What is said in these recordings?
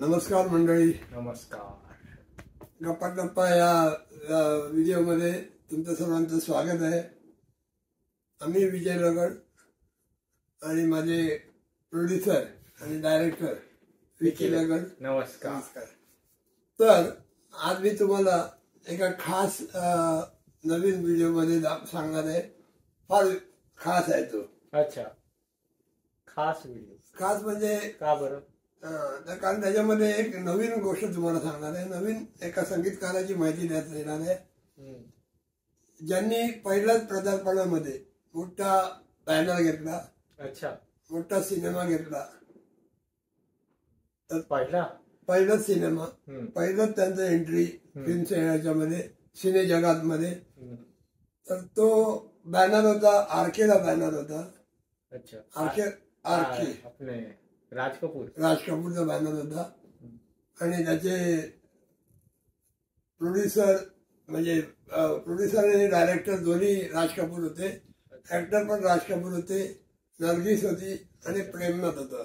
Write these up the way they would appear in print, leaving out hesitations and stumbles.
नमस्कार मंडळी. नमस्कार. गप्पा गप्पा या व्हिडिओमध्ये तुमचं सर्वांचं स्वागत आहे. आम्ही विजय लगड आणि माझे प्रोड्युसर आणि डायरेक्टर विकी लगड. नमस्कार. तर आज मी तुम्हाला एका खास नवीन व्हिडिओमध्ये सांगणार आहे. फार खास आहे तो. अच्छा, खास व्हिडिओ. खास म्हणजे का बरं? कारण त्याच्यामध्ये एक नवीन गोष्ट तुम्हाला सांगणार आहे. नवीन एका संगीतकाराची माहिती देण्यात येणार आहे, ज्यांनी पहिल्याच पदार्पणामध्ये मोठा बॅनर घेतला. अच्छा, मोठा सिनेमा घेतला. तर पहिलाच सिनेमा, पहिलंच त्यांचं एंट्री फिल्म याच्यामध्ये सिने जगात मध्ये. तर तो बॅनर होता, आरकेचा बॅनर होता. अच्छा, आरके आपले राज कपूरचा बॅनर होता. आणि त्याचे प्रोड्युसर आणि डायरेक्टर दोन्ही राज कपूर होते. ऍक्टर पण राज कपूर होते, नर्गिस होती आणि प्रेमनाथ होता.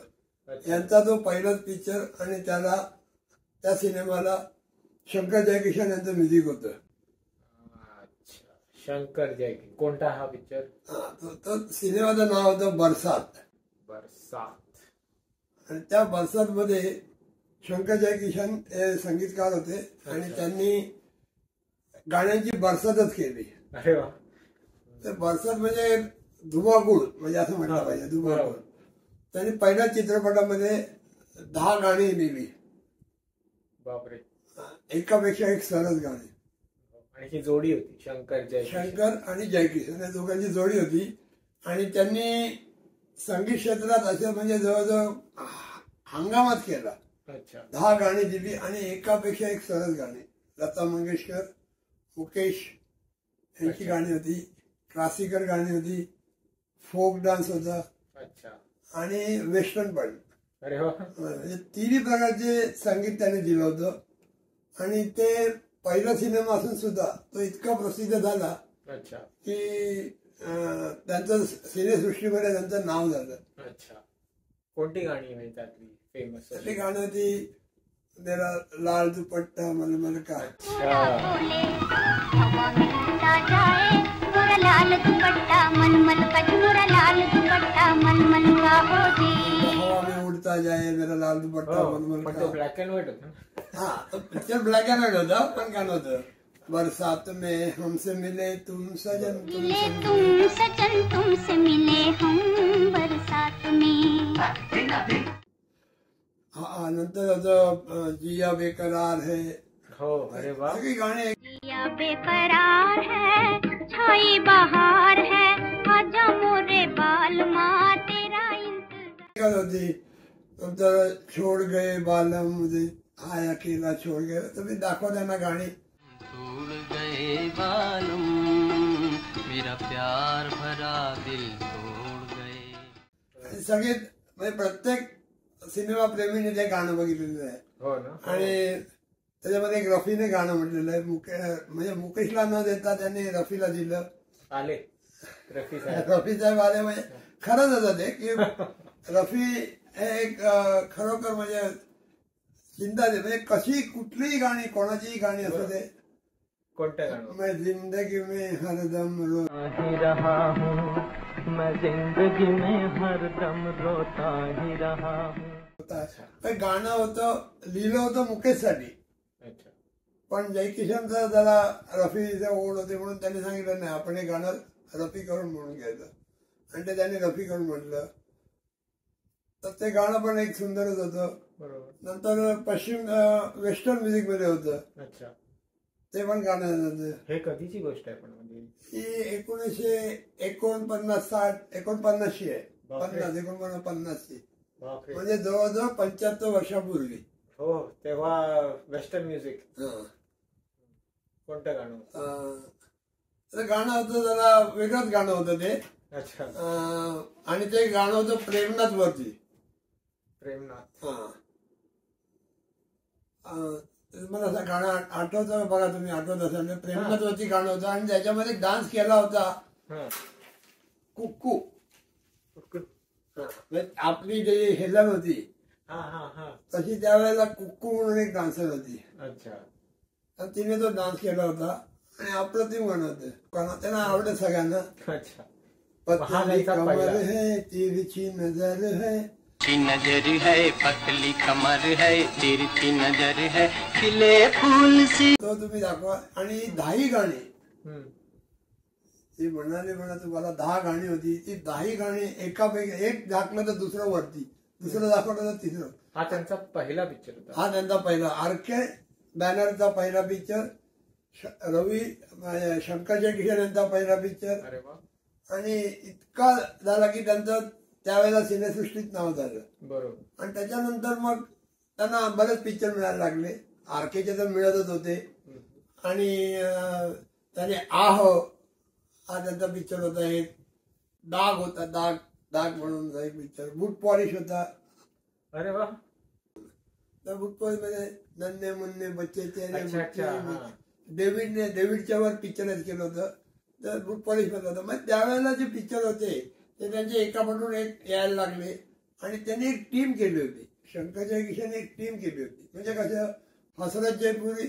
यांचा तो पहिलाच पिक्चर आणि त्या सिनेमाला शंकर जयकिशन यांचं म्युझिक होतं. शंकर जयकिशन. कोणता हा पिक्चर? तो सिनेमाचं नाव होतं बरसात. आणि त्या बरसात मध्ये शंकर जयकिशन हे संगीतकार होते आणि त्यांनी गाण्यांची बरसातच केली. अरे वा. तर बरसात म्हणजे धुमाकूळ, म्हणजे असं म्हटलं पाहिजे, धुमाकूळ. त्यांनी पहिल्या चित्रपटामध्ये 10 गाणी लिहिली. बापरे. एकापेक्षा एक सरस गाणी. आणि ही जोडी होती शंकर आणि जयकिशन या दोघांची जोडी होती. आणि त्यांनी संगीत क्षेत्रात असे म्हणजे जवळजवळ हंगामात केला. 10 गाणी दिली आणि एकापेक्षा एक सरस गाणी. लता मंगेशकर, मुकेश यांची गाणी होती, क्लासिकल गाणी होती, फोक डान्स होता आणि वेस्टर्न पण. अरे वा. म्हणजे तिन्ही प्रकारचे संगीत त्याने दिलं होतं. आणि ते पहिला सिनेमा असून सुद्धा तो इतका प्रसिद्ध झाला की त्यांचं सिनेसृष्टीमध्ये त्यांचं नाव झालं. अच्छा, कोणती गाणी म्हणजे त्यातली फेमस? ती गाणं होती मेरा लाल दुपट्टा मलमल का. हवा में उड़ता जाए मेरा लाल दुपट्टा मलमल का. ब्लॅक अँड व्हाईट होता. हा, तो पिक्चर ब्लॅक अँड व्हाईट होता, पण गाणं होतं बरसात में हमसे मिले तुम सजन तुमसे मिले हम बरसात में. हा, नंतर होतं जिया बेकरार है. हो. अरे वा. सगळी गाणी. जिया बेकरार है, छाई बहार है, आजा मोरे बालमा तेरा इंतजार होती. नंतर छोड़ गए बालम मुझे हाय अकेला छोड़ गए. तुम्ही दाखवा त्यांना गाणी. छोड़ गए बालम मेरा प्यार भरा दिल तोड़ गए. सगळे म्हणजे प्रत्येक सिनेमा प्रेमीने ते गाणं बघितलेलं आहे. हो ना. आणि त्याच्यामध्ये एक रफीने गाणं म्हटलेलं आहे. म्हणजे मुकेशला न देता त्यांनी रफीला दिलं. आले रफी साहेब आले. म्हणजे खरंच होतं ते की रफी हे एक खरोखर म्हणजे चिंता दे. म्हणजे कशी कुठलीही गाणी, कोणाचीही गाणी असू दे. कोणत्या गाणं? मैं जिंदगी में हरदम ही रहा हूँ, मैं जिंदगी में हरदम रोता ही रहा हूँ. गाणं होतं, लिहिलं होतं मुकेशसाठी. पण जयकिशनचं जरा रफीचं ओढ होते म्हणून त्यांनी सांगितलं नाही, आपण हे गाणं रफी करून म्हणून घ्यायचं. आणि ते त्यांनी रफी करून म्हटलं. तर ते गाणं पण एक सुंदरच होतं. नंतर वेस्टर्न म्युझिक मध्ये होतं. ते पण गाणं होतं. हे कधीची गोष्ट आहे पण? म्हणजे ही 1949 49 आहे. 49 म्हणजे जवळजवळ 75 वर्षापूर्वी. हो, तेव्हा वेस्टर्न म्युझिक. कोणतं गाणं होतं? तर गाणं होतं जरा वेगळंच गाणं होतं ते. अच्छा. आणि ते गाणं होतं प्रेमनाथ वरती. प्रेमनाथ. मला असं गाणं आठवतं बघा, तुम्ही आठवत असाल. प्रेमनाथ वरती गाणं होतं आणि त्याच्यामध्ये डान्स केला होता कुक्कू. आपली जी हेलन होती हा हा हा. तशी त्यावेळेला कुक्कू म्हणून एक डान्सर होती. अच्छा. आणि तिने तो डान्स केला होता आणि अप्रतिम गाणं होतं. कारण त्यांना आवडत सगळ्यांना. अच्छा. पतली कमर है तिरछी नजर है, नजर है पतली कमर है तिरछी नजर है खिले फूल सी. तो तुम्ही दाखवा. आणि 10 गाणी हम्म. ती म्हणाली म्हणा तुम्हाला 10 गाणी होती. ती 10 गाणी एकापैकी एक दाखलं तर दुसरं वरती, दुसरं दाखवलं तर तिसरं. हा त्यांचा पहिला पिक्चर होता. हा त्यांचा पहिला आर.के. बॅनरचा पहिला पिक्चर, रवी शंकर जयकिशन यांचा पहिला पिक्चर. अरे वा. आणि इतका झाला की त्यांचं त्यावेळेला सिनेसृष्टीत नाव झालं. बरोबर. आणि त्याच्यानंतर मग त्यांना बरेच पिक्चर मिळायला लागले. आर.के. तर मिळतच होते. आणि त्याने हा त्यांचा पिक्चर होता. एक दाग होता, दाग दाग म्हणून एक पिक्चर. बूट पॉलिश होता. अरे वा. तर बूट पॉलिश मध्ये नन्हे मुन्ने बच्चे अच्छा, अच्छा, हा. डेव्हिडच्या वर पिक्चरच केलं होतं. तर बूट पॉलिश मध्ये होतं. मग त्यावेळेला जे पिक्चर होते ते त्यांचे एकापासून एक यायला लागले. आणि त्यांनी एक टीम केली होती. शंकर जयकिशन एक टीम केली होती. म्हणजे कसं हसरत जयपुरी,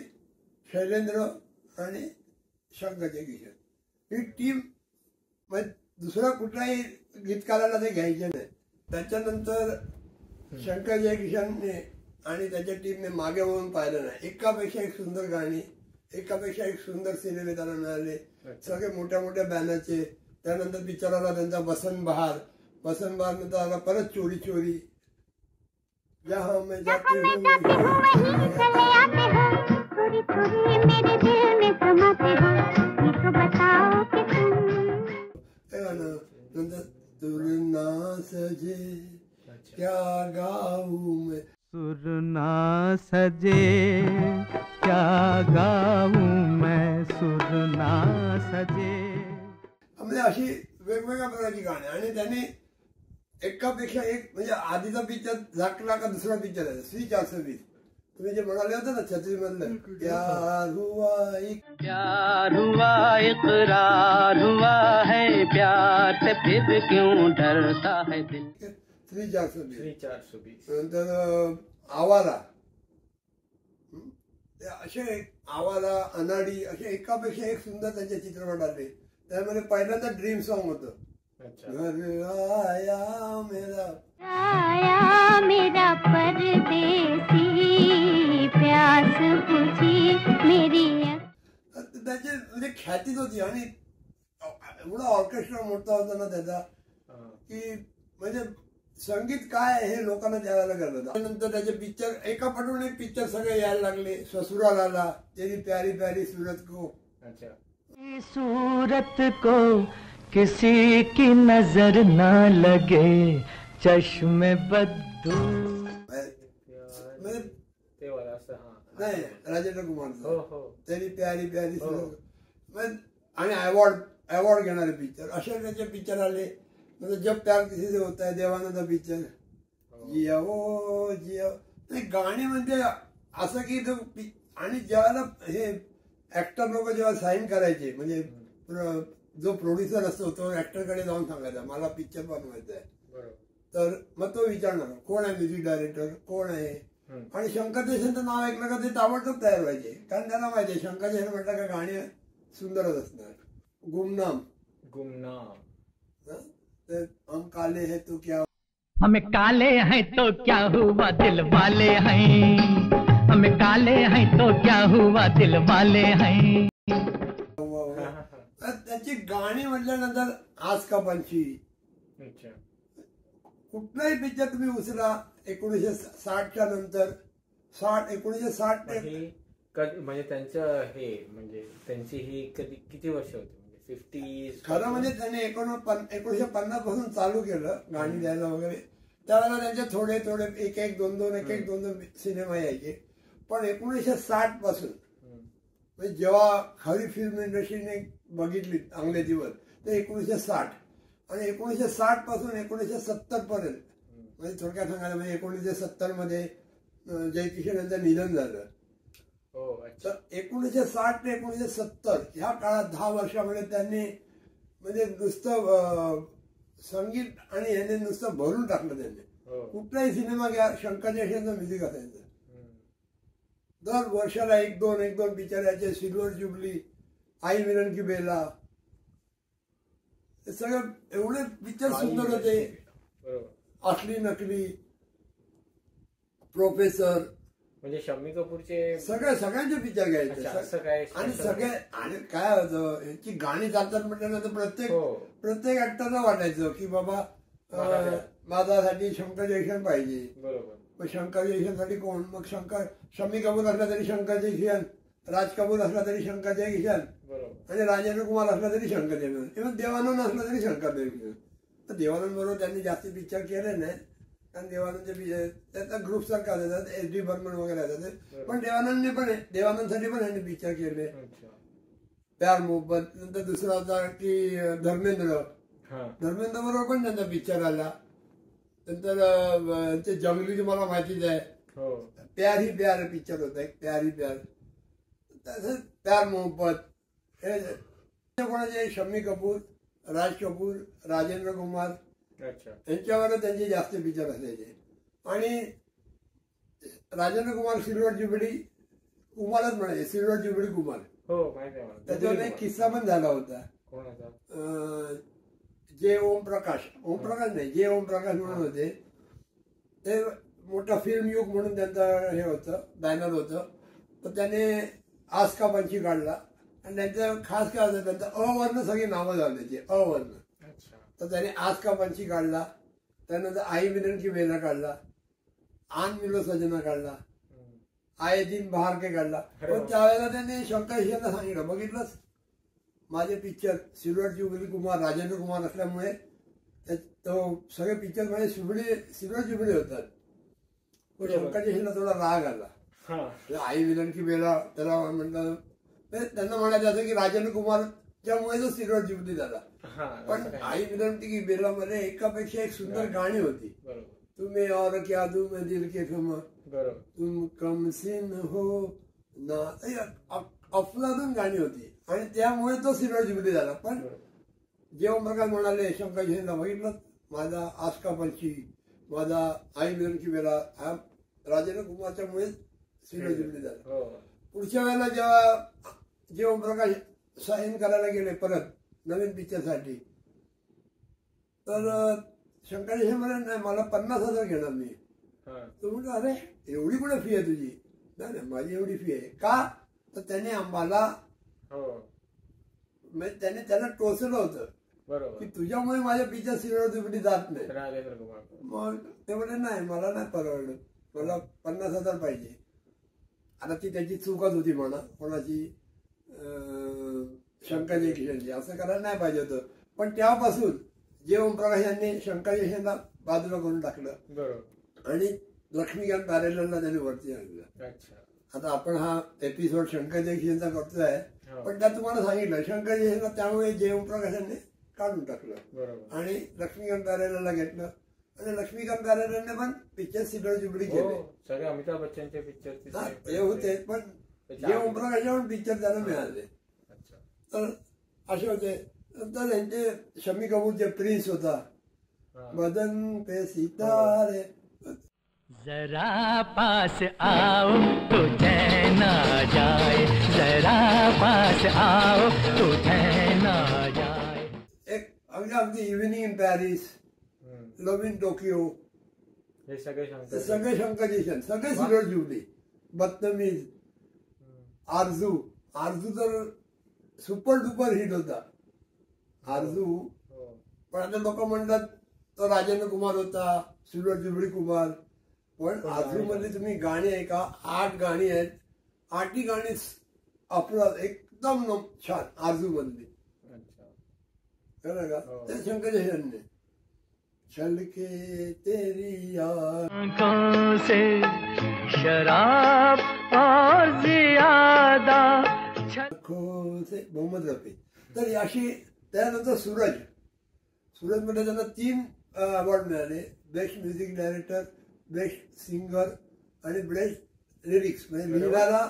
शैलेंद्र आणि शंकर जयकिशन ही टीम. म्हणजे दुसरा कुठलाही गीतकाराला ते घ्यायचे नाही. त्याच्यानंतर शंकर जयकिशनने आणि त्याच्या टीमने मागे वळून पाहिलं नाही. एकापेक्षा एक सुंदर गाणी, एकापेक्षा एक सुंदर सिनेमे त्यांना मिळाले. सगळे मोठ्या मोठ्या बॅनरचे. त्यानंतर पिक्चराला त्यांचा बसंत बहार नंतर आला परत चोरी चोरी, जहां मैं जाती हूँ वहीं चले आते हो, चोरी चोरी मेरे दिल में समाते हो, ये तो बताओ कि तुम. नंतर तुलना सजे क्या गाऊं मैं, सुर ना सजे क्या गाऊं मैं, सुर ना सजे. म्हणजे अशी वेगवेगळ्या प्रकारची गाणी. आणि त्यांनी एकापेक्षा एक म्हणजे आधीचा पिक्चर झाकला का दुसरा पिक्चर आहे श्री 420. तुम्ही जे म्हणाले होते ना छत्री मधलं प्यार हुआ इकरार हुआ है प्यार से फिर क्यों डरता है दिल. श्री 420. 420. नंतर आवारा, असे आवारा, अनाडी असे एकापेक्षा एक सुंदर त्यांचे चित्रपट आले. त्यामध्ये पहिल्यांदा ड्रीम सॉन्ग होतं. अच्छा. घर आया मेरा परदेसी प्यास बुझी मेरी. त्याची म्हणजे ख्यातीच होती. आणि एवढा ऑर्केस्ट्रा मोठा होता ना त्याचा की म्हणजे संगीत काय आहे हे लोकांना द्यायला गरज. त्यानंतर त्याचे पिक्चर एकापाठून एक पिक्चर सगळे यायला लागले. ससुराल आला, तेरी प्यारी प्यारी सूरत को. अच्छा. सूरत को किसी की नजर न लगे चश्मे बद्दू. म्हणजे ते वाला असं. हा. नाही राजेंद्र कुमार. हो हो. तेरी प्यारी प्यारी सूरत. आणि अवॉर्ड घेणारे पिक्चर असे त्याचे पिक्चर आले. म्हणजे जब प्यार किसी से होता है देवानंद पिक्चर. जियो जियो. नाही गाणी म्हणजे असं की आणि ज्याला हे ऍक्टर लोक जेव्हा साईन करायचे म्हणजे जो प्रोड्युसर असतो तो ऍक्टरकडे जाऊन सांगायचा मला पिक्चर बनवायचा आहे. तर मग तो विचारणार कोण आहे म्युझिक डायरेक्टर, कोण आहे. आणि शंकर जयकिशनचं नाव ऐकलं का ते ताबडतोब तयार व्हायचे. कारण त्यांना माहिती आहे शंकर जयकिशन म्हटलं का गाणी सुंदरच असणार. गुमनाम. हम काले हैं तो क्या, हमें काले हैं तो क्या हुआ दिल वाले हैं, हमें काले हैं तो क्या हुआ दिल वाले हैं. त्याची गाणी म्हटल्यानंतर आज का पंछी. कुठलाही पिक्चर तुम्ही उचला 1960च्या नंतर 1960 म्हणजे त्यांचं हे म्हणजे त्यांची ही किती वर्ष होती म्हणजे 50. खरं म्हणजे त्याने 1950 पासून चालू केलं गाणी द्यायला वगैरे. त्यावेळेला त्यांचे थोडे थोडे एक एक दोन दोन सिनेमा यायचे. पण 1960 पासून म्हणजे जेव्हा खरी फिल्म इंडस्ट्रीने बघितली अंग्रेजीवर तर 1960 आणि 1960 पासून 1970 पर्यंत म्हणजे थोडक्यात सांगायला म्हणजे 1970 मध्ये जयकिशन यांचं निधन झालं. तर 1960 ते 1970 ह्या काळात 10 वर्षामध्ये त्यांनी म्हणजे नुसतं संगीत आणि ह्याने नुसतं भरून टाकलं त्यांनी. हो. कुठलाही सिनेमा घ्या, शंकर जयकिशनचं म्युझिक असायचं. हम्म. दर वर्षाला एक दोन पिक्चर यायचे. सिल्वर जुबली, आई मिलन की बेला, हे सगळं एवढे पिक्चर सुंदर होते. बरोबर. असली नकली, प्रोफेसर, म्हणजे शम्मी कपूरचे सगळ्यांचे पिक्चर अच्छा, घ्यायचे. असं काय आणि सगळे आणि काय होतं, यांची गाणी चालतात म्हटल्यानंतर हो. प्रत्येक ऍक्टरला वाटायचं की बाबा माझ्यासाठी शंकर जयकिशन पाहिजे. बरोबर. मग शंकर जयकिशनसाठी कोण? मग शम्मी कपूर असला तरी शंकर जयकिशन, राज कपूर असला तरी शंकर जयकिशन, बरोबर. आणि राजेंद्र कुमार असला तरी शंकर जयकिशन, किंवा देवानंद असला तरी शंकर जयकिशन. तर देवानंद बरोबर त्यांनी जास्ती पिक्चर केले नाही, कारण देवानंदचे त्याचा ग्रुप सारखा असतात, SD बर्मन वगैरे असतात. पण देवानंदसाठी पण यांनी पिक्चर केले. अच्छा. प्यार मोहब्बत. नंतर दुसरा होता की धर्मेंद्र हा. बरोबर पण त्यांचा पिक्चर आला. नंतर ते जंगली मला माहितीच आहे. हो. प्यार ही प्यार पिक्चर होता एक, प्यार ही प्यार. तसंच प्यार मोहब्बत हे कोणाचे, शम्मी कपूर, राज कपूर, राजेंद्र कुमार अच्छा. यांच्यावर त्यांचे जास्त पिक्चर असायचे. आणि राजेंद्र कुमार सिल्वर जुबली कुमारच म्हणायचे, सिल्वर जुबली कुमार. हो, माहिती आहे मला. त्याच्यावर एक किस्सा पण झाला होता. कोणाचा? जे ओमप्रकाश नाही, जे ओमप्रकाश म्हणून होते, ते मोठा फिल्म युग म्हणून त्यांचं हे होतं, बॅनर होतं. तर त्याने आज का पंछी काढला, आणि त्यांचं खास काय होतं, त्यांचं अवर्ण सगळी नावं झाली त्याची, अवर्ण. अच्छा. तर त्याने आज का पंछी काढला, त्यानंतर आई मिलन की बेला काढला, आन मिलो सजना काढला, आए दिन बाहर के काढला. पण त्यावेळेला त्याने शंकर जयकिशनला सांगितलं, बघितलंच माझे picture silver jubilee Kumar, Rajendra Kumar असल्यामुळे तो सगळे पिक्चर माझे सिल्वर जुबली होतात. पण शंकर जयकिशनला थोडा राग आला. आई विलन की बेला त्याला म्हटलं, त्यांना म्हणायचं असं की राजेंद्र कुमारच्यामुळे तो सिल्वर जुबली झाला. पण आई विलन की बेला मध्ये एकापेक्षा एक सुंदर गाणी होती. तुम्ही और क्या दूं मैं दिल के खमा, तुम कम सिन हो ना, अफलातून गाणी होती, आणि त्यामुळे तो सिल्वर जुबली झाला. पण जेव्हा प्रकाश म्हणाले शंकर जयकिशनला, बघितलं माझा आज का पंछी, माझा आई मिलन की बेला, हा राजेंद्र कुमारच्यामुळे सिल्वर जुबली झाला. पुढच्या वेळेला जेव्हा प्रकाश साईन करायला गेले परत नवीन पिक्चरसाठी, तर शंकर जयकिशन म्हणाले नाही, मला 50,000 घेणार मी. तो म्हटलं अरे एवढी कुठे फी आहे तुझी? नाही, माझी एवढी फी आहे. का? तर त्याने आम्हाला त्याने त्याला टोचलं होतं की तुझ्यामुळे माझ्या पिक्चर सिल्वर जुबली जात नाही. मग ते म्हणे नाही, मला नाही परवडलं, मला 50,000 पाहिजे. आता ती त्याची चूकच होती म्हणा, कोणाची, शंकर जयकिशनची. असं करायला नाही पाहिजे होतं. पण तेव्हापासून जे ओमप्रकाश यांनी शंकर जयकिशनला बाजूला करून टाकलं, आणि लक्ष्मीकांत प्यारेलालला त्यांनी वरती आणलं. आता आपण हा एपिसोड शंकर जयकिशनचा करतोय, पण त्यात तुम्हाला सांगितलं शंकर जयकिशनला त्यामुळे जे ओमप्रकाश यांनी काढून टाकलं, आणि लक्ष्मीकांत प्यारेलालला घेतलं. आणि लक्ष्मीकांत प्यारेलालने पण पिक्चर सिल्वर जुबली केले. सगळे अमिताभ बच्चनचे पिक्चर ते होते, पण जे ओमप्रकाशचे पण पिक्चर त्यांना मिळाले. तर असे होते. नंतर त्यांचे शम्मी कपूरचे प्रिन्स होता, बदन पे सितारे. जरा पास आओ तो चैन आ जाए, जरा पास आओ तो चैन आ जाए. एक अगदी evening in Paris, love in Tokyo, हे सगळे शंकर जयकिशन, सगळे सिल्वर जुबली. बदतमीज, आरजू तर सुपर डुपर हिट होता आरजू. पण आता लोक म्हणतात तो राजेंद्र कुमार होता, सिल्वर जुबली कुमार. पण आरजू मध्ये तुम्ही गाणी ऐका, 8 गाणी आहेत, 8ही गाणी आपलं एकदम छान आरजू मधली. कळलं का? ते शंकर जयकिशनने. छलके तेरी आँखों से शराब और ज्यादा से मोहम्मद रफी. तर अशी. त्यानंतर सूरजमध्ये त्यांना 3 अवॉर्ड मिळाले, best music director, best singer आणि बेस्ट लिरिक्स. म्हणजे लिहिणारा,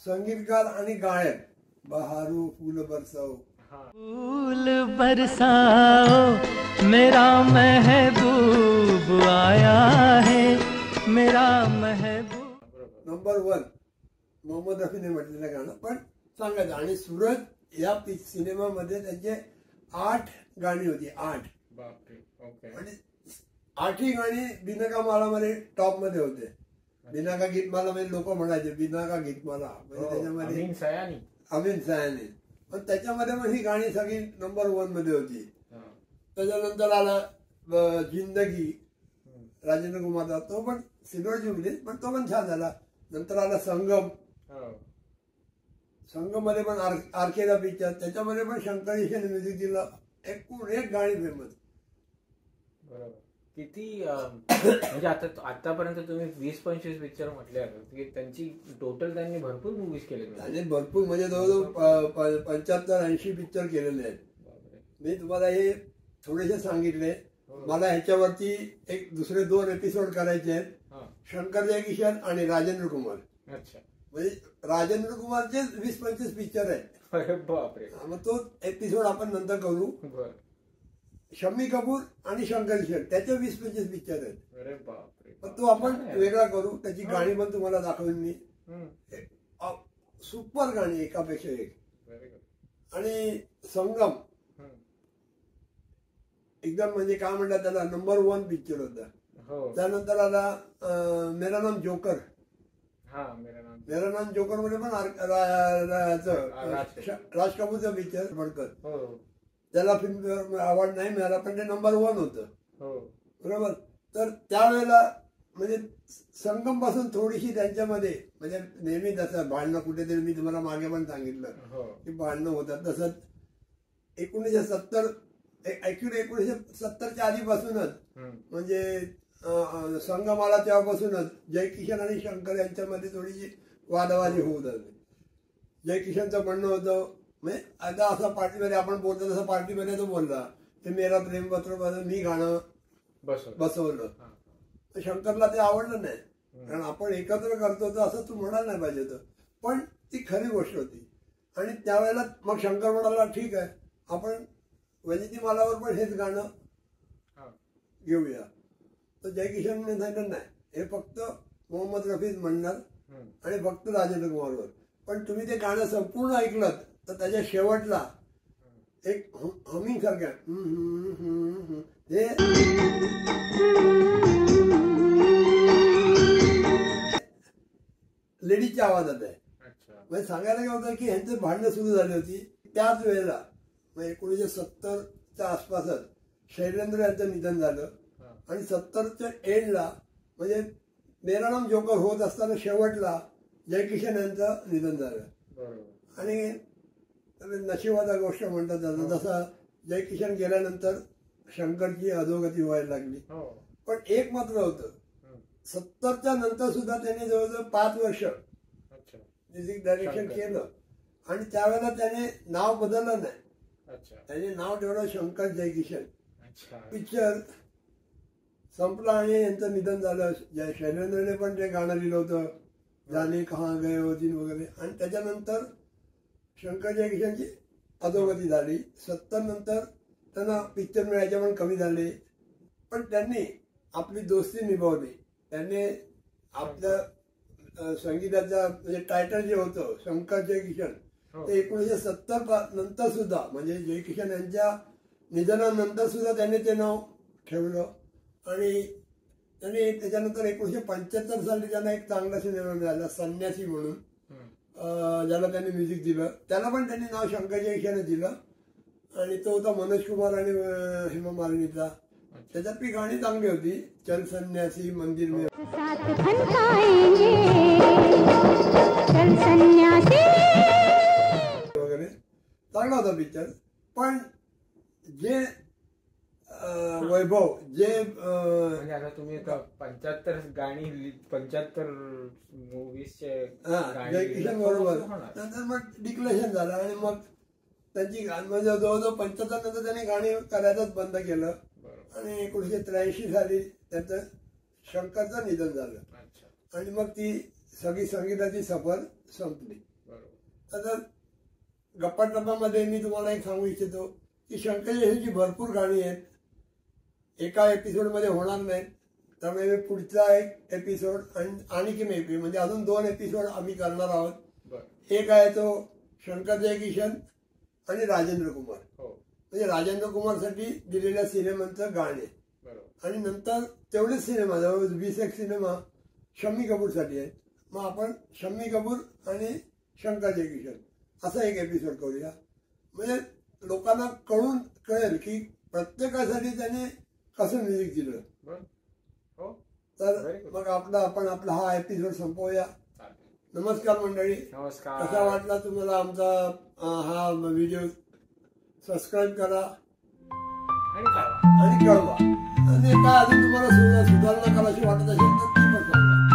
संगीतकार आणि गायक. बहारो फूल बरसाओ, फूल बरसाओ मेरा महबूब आया है मेरा महबूब। नंबर 1 मोहम्मद रफीने म्हटलेलं गाणं पण सांगायचं. आणि सूरज या सिनेमामध्ये त्याचे 8 गाणी होती. 8 बापरे. ओके. आणि 8ही गाणी बिनाका मालामध्ये टॉप मध्ये होते. बिनाका गीतमाला म्हणजे लोक म्हणायचे बिनाका गीतमाला म्हणजे त्याच्यामध्ये अमीन सयानी. पण त्याच्यामध्ये पण ही गाणी सगळी नंबर 1 मध्ये होती. त्याच्यानंतर आला जिंदगी राजेंद्र कुमारचा, तो पण सिल्वर जुबली पण तो पण छान झाला. नंतर आला संगम. संगम मध्ये पण आरकेचा पिक्चर, त्याच्यामध्ये पण शंकर ईशाने म्युझिक दिलं. एकूण एक गाणी फेमस. बरोबर. किती म्हणजे आतापर्यंत तुम्ही 20-25 पिक्चर म्हटले की त्यांची टोटल त्यांनी भरपूर मूवीज केले. आणि भरपूर म्हणजे जवळजवळ 75-80 पिक्चर केलेले आहेत. मी तुम्हाला हे थोडेसे सांगितले. मला ह्याच्यावरती एक दुसरे 2 एपिसोड करायचे आहेत. शंकर जयकिशन आणि राजेंद्र कुमार. अच्छा. म्हणजे राजेंद्र कुमारचे 20-25 पिक्चर आहेत. बापरे. मग तो एपिसोड आपण नंतर करू. शम्मी कपूर आणि शंकर ईशान त्याचे 20-25 पिक्चर आहेत. अरे बापरे. पण तो आपण वेगळा करू. त्याची गाणी पण तुम्हाला दाखवेन मी. सुपर गाणी एकापेक्षा एक. आणि संगम एकदम म्हणजे काय म्हणतात त्याला नंबर 1 पिक्चर होता. त्यानंतर आला मेरा नाम जोकर. मेरा नाम जोकर मध्ये पण राज कपूरचा पिक्चर म्हणकर. त्याला फिल्म अवॉर्ड नाही मिळाला पण ते नंबर 1 होतं. बरोबर. तर त्यावेळेला म्हणजे संगम पासून थोडीशी त्यांच्यामध्ये म्हणजे नेहमी तसं भांडणं कुठेतरी मी तुम्हाला मागे पण सांगितलं की भांडणं होतात. तसंच 1970 ऍक्च्युली 1970च्या आधीपासूनच म्हणजे संगम आला तेव्हापासूनच जयकिशन आणि शंकर यांच्यामध्ये थोडीशी वादावादी होत होती. जयकिशनचं म्हणणं होतं म्हणजे आता असं पार्टीमध्ये आपण बोलतो तसं पार्टीमध्ये तो बोलला ते मेरा प्रेम पत्र मी गाणं बसवलं. तर शंकरला ते आवडलं नाही. कारण आपण एकत्र करतो तर असं तू म्हणायला नाही पाहिजे होतं. पण ती खरी गोष्ट होती. आणि त्यावेळेला मग शंकर म्हणाला ठीक आहे आपण वैजती मालावर पण हेच गाणं घेऊया. तर जयकिशनने सांगितलं नाही हे फक्त मोहम्मद रफीच म्हणणार आणि फक्त राजेंद्र कुमारवर. पण तुम्ही ते गाणं संपूर्ण ऐकलं तर त्याच्या शेवटला एक हमिंग सारख्या हे लेडीजच्या आवाजात आहे. म्हणजे सांगायला काय होतं की ह्यांचं भांडणं सुरू झाली होती. त्याच वेळेला 1970च्या आसपासच शैलेंद्र यांचं निधन झालं. आणि 70च्या एंडला म्हणजे मेरा नाम जोकर होत असताना शेवटला जयकिशन यांचं निधन झालं. आणि नशिबाचा गोष्ट म्हणतात त्याचं. जसा जयकिशन गेल्यानंतर शंकरची अधोगती व्हायला लागली. पण एक मात्र होतं 70च्या नंतर सुद्धा त्यांनी जवळजवळ 5 वर्ष म्युझिक डायरेक्शन केलं. आणि त्यावेळेला त्याने नाव बदललं नाही. त्याने नाव ठेवलं शंकर जयकिशन. पिक्चर संपला आणि यांचं निधन झालं. शैलेंद्रने पण ते गाणं लिहिलं होतं जाने कहाँ गए हो दिन वगैरे. आणि त्याच्यानंतर शंकर जयकिशनची अधोगती झाली. 70 नंतर त्यांना पिक्चर मिळायचे पण कमी झाले. पण त्यांनी आपली दोस्ती निभावली. त्यांनी आपलं संगीताचं म्हणजे टायटल जे होतं शंकर जयकिशन ते 1970 नंतर सुद्धा म्हणजे जयकिशन यांच्या निधनानंतर सुद्धा त्यांनी ते नाव ठेवलं. आणि त्यांनी त्याच्यानंतर 1975 साली त्यांना एक चांगला सिनेमा मिळाला संन्यासी म्हणून ज्याला त्यांनी म्युझिक दिलं. त्याला पण त्यांनी नाव शंकर जयकिशन दिलं. आणि तो होता मनोज कुमार आणि हेमा मालिनीचा. त्याच्यातली गाणी चांगली होती. चल संन्यासी मंदिर में वगैरे चांगला होता पिक्चर. पण जे वैभव जे म्हणजे आता तुम्ही 75 गाणी 75 मूवीजचे जयकिशन बरोबर. नंतर मग डिक्लेरेशन झालं आणि मग त्यांची म्हणजे जवळजवळ 75 नंतर त्यांनी गाणी करायचंच बंद केलं. आणि 1983 साली त्यांचं शंकरचं निधन झालं. आणि मग ती सगळी संगीताची सफर संपली. आता गप्पा टप्प्यामध्ये मी तुम्हाला एक सांगू इच्छितो की शंकर जयकिशनची भरपूर गाणी आहेत. एका एपिसोडमध्ये होणार नाहीत. त्यामुळे पुढचा एक एपिसोड आणखी मे म्हणजे अजून 2 एपिसोड आम्ही करणार आहोत. बरं. एक आहे तो शंकर जयकिशन आणि राजेंद्र कुमार. हो. म्हणजे राजेंद्र कुमारसाठी दिलेल्या सिनेमांचं गाणे. बरोबर. आणि नंतर तेवढेच सिनेमा जवळ 20 सिनेमा शम्मी कपूरसाठी आहेत. मग आपण शम्मी कपूर आणि शंकर जयकिशन असा एक एपिसोड करूया. म्हणजे लोकांना कळेल की प्रत्येकासाठी त्याने कसं म्युझिक दिलं. बरं. हो. तर Very good. मग आपण आपला हा एपिसोड संपवूया. चालेल. नमस्कार मंडळी. नमस्कार. कसा वाटला तुम्हाला आमचा हा व्हिडिओ? सबस्क्राईब करा आणि काय आणि कळवा. आणि काय अजून तुम्हाला सुधारणा करायची वाटत असेल तर ती पण सांगा.